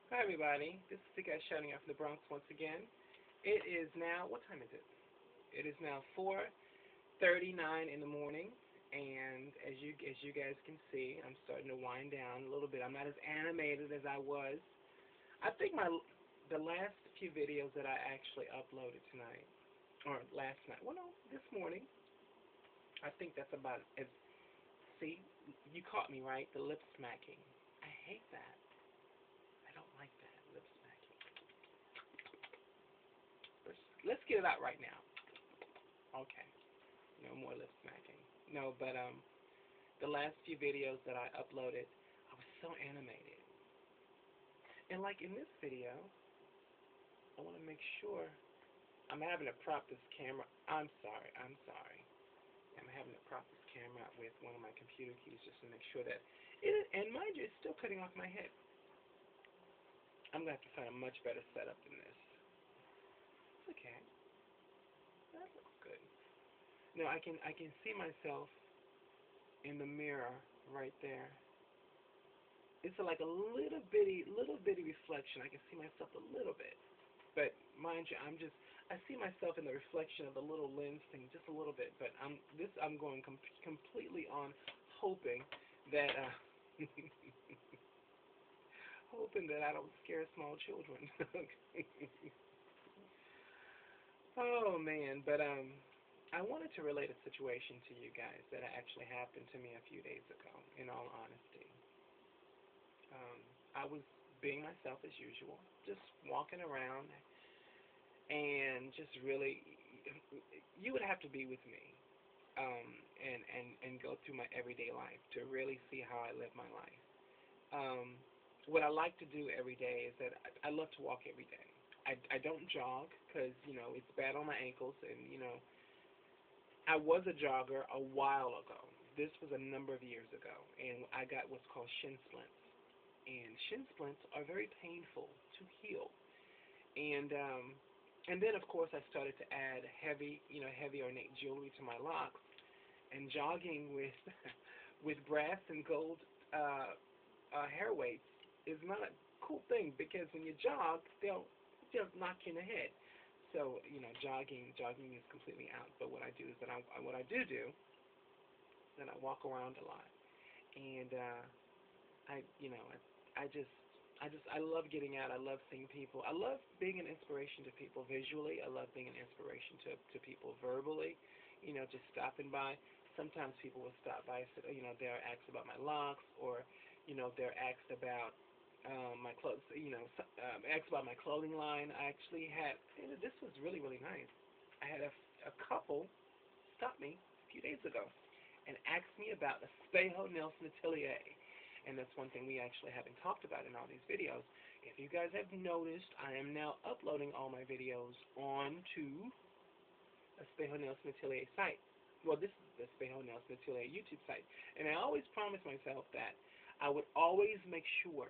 Hi everybody, this is the guy shouting out from the Bronx once again. It is now, what time is it? It is now 4:39 in the morning, and as you guys can see, I'm starting to wind down a little bit. I'm not as animated as I was. I think the last few videos that I actually uploaded tonight, or last night, well no, this morning, I think that's about as, see, you caught me right, the lip smacking. I hate that. I don't like that, lip smacking. Let's get it out right now. Okay. No more lip smacking. No, but the last few videos that I uploaded, I was so animated. And like in this video, I want to make sure I'm having to prop this camera. I'm sorry. I'm having to prop this camera with one of my computer keys just to make sure that it, and mind you, it's still cutting off my head. I'm going to have to find a much better setup than this. It's okay. That looks good. No, I can see myself in the mirror right there. It's like a little bitty reflection. I can see myself a little bit, but mind you, I see myself in the reflection of the little lens thing just a little bit. But I'm going completely on hoping that hoping that I don't scare small children. Oh man, but I wanted to relate a situation to you guys that actually happened to me a few days ago. In all honesty, I was being myself as usual, just walking around, and just really, you would have to be with me, and go through my everyday life to really see how I live my life. What I like to do every day is that I love to walk every day. I don't jog because it's bad on my ankles, and I was a jogger a while ago. This was a number of years ago, and I got what's called shin splints. And shin splints are very painful to heal. And then of course I started to add heavy ornate jewelry to my locks, and jogging with with brass and gold hair weights is not a cool thing because when you jog, they'll just knock you in the head. So jogging is completely out. But what I do is that what I do then I walk around a lot, and I you know I love getting out. I love seeing people. I love being an inspiration to people visually. I love being an inspiration to people verbally. Just stopping by. Sometimes people will stop by and say, they're asked about my locks, or they're asked about my clothes. Asked about my clothing line. I actually had. This was really nice. I had a couple stop me a few days ago and asked me about espejonelsonatelier. And that's one thing we actually haven't talked about in all these videos. If you guys have noticed, I am now uploading all my videos onto espejonelsonatelier site. Well, this is the espejonelsonatelier YouTube site. And I always promise myself that I would always make sure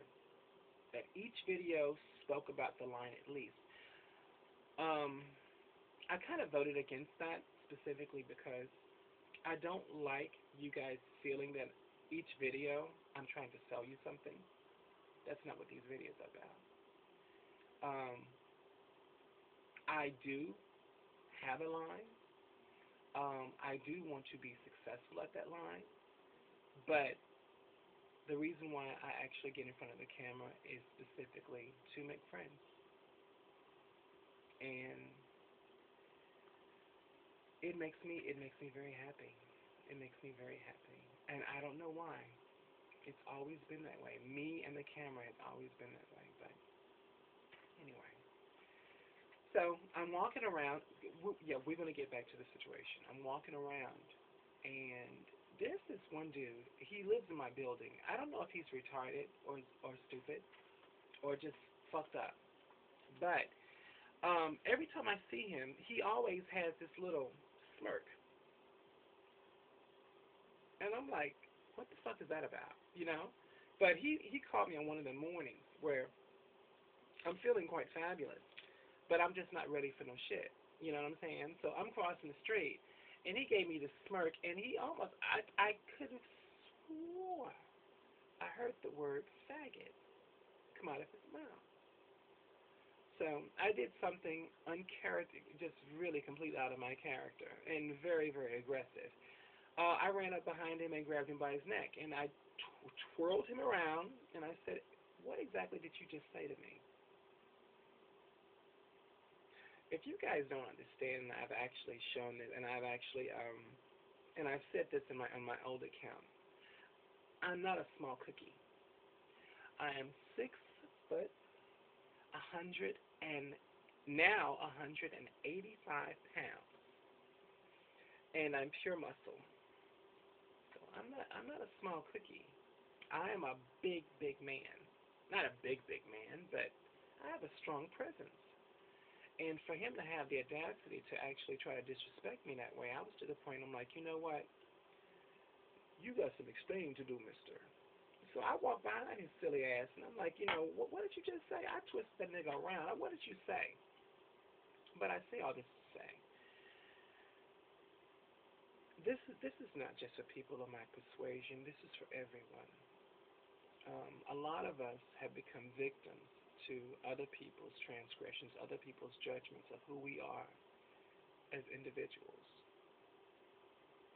that each video spoke about the line at least. I kind of voted against that specifically because I don't like you guys feeling that each video I'm trying to sell you something. That's not what these videos are about. I do have a line. I do want to be successful at that line, but the reason why I actually get in front of the camera is specifically to make friends. And it makes me very happy. It makes me very happy. And I don't know why. It's always been that way. Me and the camera has always been that way. But anyway. So I'm walking around. Yeah, we're going to get back to the situation. I'm walking around, and there's this one dude. He lives in my building. I don't know if he's retarded or stupid or just fucked up. But every time I see him, he always has this little smirk. And I'm like, what the fuck is that about? But he called me on one of the mornings where I'm feeling quite fabulous, but I'm just not ready for no shit. You know what I'm saying? So I'm crossing the street, and he gave me this smirk, and I could have swore I heard the word faggot come out of his mouth. So I did something uncharacter, just really completely out of my character, and very, very aggressive. I ran up behind him and grabbed him by his neck, and I twirled him around, and I said, "What exactly did you just say to me?" If you guys don't understand, I've actually shown it, and I've said this in my old account. I'm not a small cookie. I am 6 foot, 185 pounds, and I'm pure muscle. So I'm not a small cookie. I am a big, big man. Not a big, big man, but I have a strong presence. And for him to have the audacity to actually try to disrespect me that way, I was to the point I'm like, you know what? You got some explaining to do, mister. So I walked behind his silly ass, and I'm like, what did you just say? I twisted that nigga around. What did you say? But I say all this to say, this is not just for people of my persuasion. This is for everyone. A lot of us have become victims to other people's transgressions, other people's judgments of who we are as individuals.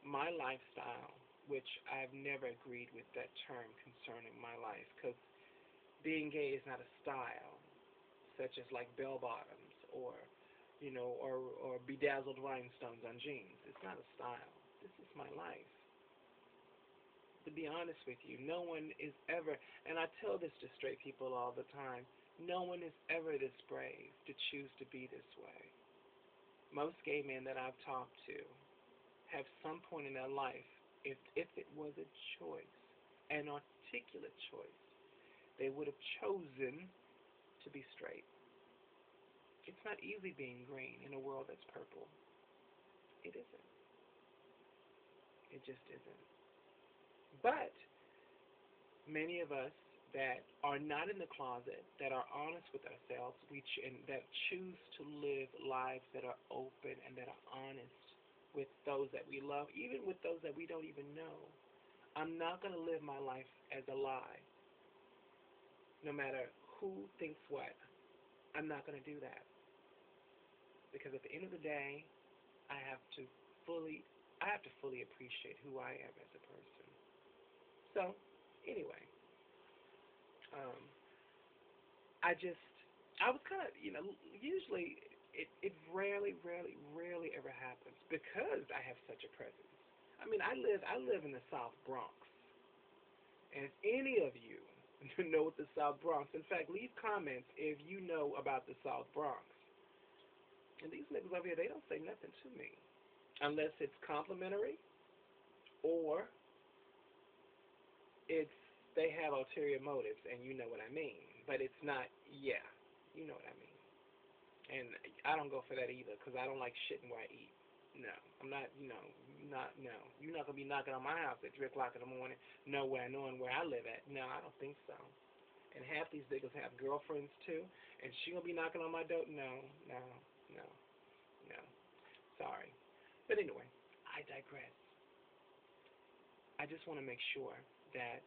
My lifestyle, which I've never agreed with that term concerning my life, because being gay is not a style, such as like bell bottoms or bedazzled rhinestones on jeans. It's not a style. This is my life. To be honest with you, no one is ever, and I tell this to straight people all the time, no one is ever this brave to choose to be this way. Most gay men that I've talked to have some point in their life, if it was a choice, an articulate choice, they would have chosen to be straight. It's not easy being green in a world that's purple. It isn't. It just isn't. But many of us that are not in the closet, that are honest with ourselves, and that choose to live lives that are open and that are honest with those that we love, even with those that we don't even know. I'm not going to live my life as a lie, no matter who thinks what. I'm not going to do that because at the end of the day, I have to fully, I have to fully appreciate who I am as a person. So, anyway, um, I was kind of, usually it rarely, rarely, rarely ever happens because I have such a presence. I mean, I live in the South Bronx, and if any of you know what the South Bronx, in fact, leave comments if you know about the South Bronx. And these niggas over here, they don't say nothing to me unless it's complimentary or it's they have ulterior motives, and you know what I mean. But it's not, yeah, you know what I mean. And I don't go for that either because I don't like shitting where I eat. No, I'm not, no. You're not going to be knocking on my house at 3 o'clock in the morning, knowing where I live at. No, I don't think so. And half these niggas have girlfriends too, and she going to be knocking on my door? No, no, no, no. Sorry. But anyway, I digress. I just want to make sure that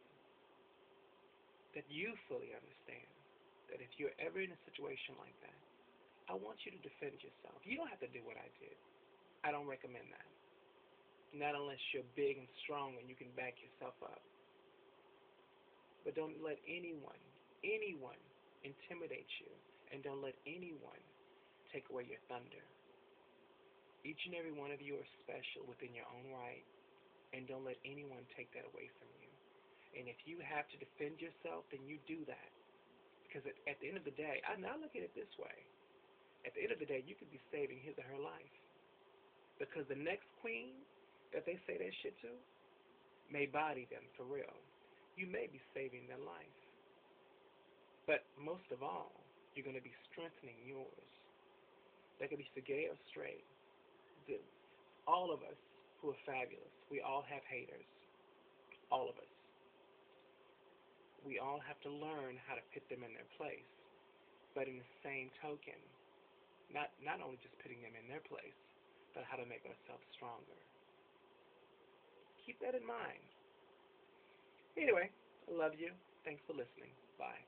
you fully understand that if you're ever in a situation like that, I want you to defend yourself. You don't have to do what I did. I don't recommend that. Not unless you're big and strong and you can back yourself up. But don't let anyone intimidate you, and don't let anyone take away your thunder. Each and every one of you are special within your own right, and don't let anyone take that away from you. And if you have to defend yourself, then you do that. Because at the end of the day, I now look at it this way. At the end of the day, you could be saving his or her life. Because the next queen that they say that shit to may body them for real. You may be saving their life. But most of all, you're going to be strengthening yours. That could be for gay or straight. All of us who are fabulous, we all have haters. All of us. We all have to learn how to put them in their place. But in the same token, not only just putting them in their place, but how to make ourselves stronger. Keep that in mind. Anyway, I love you. Thanks for listening. Bye.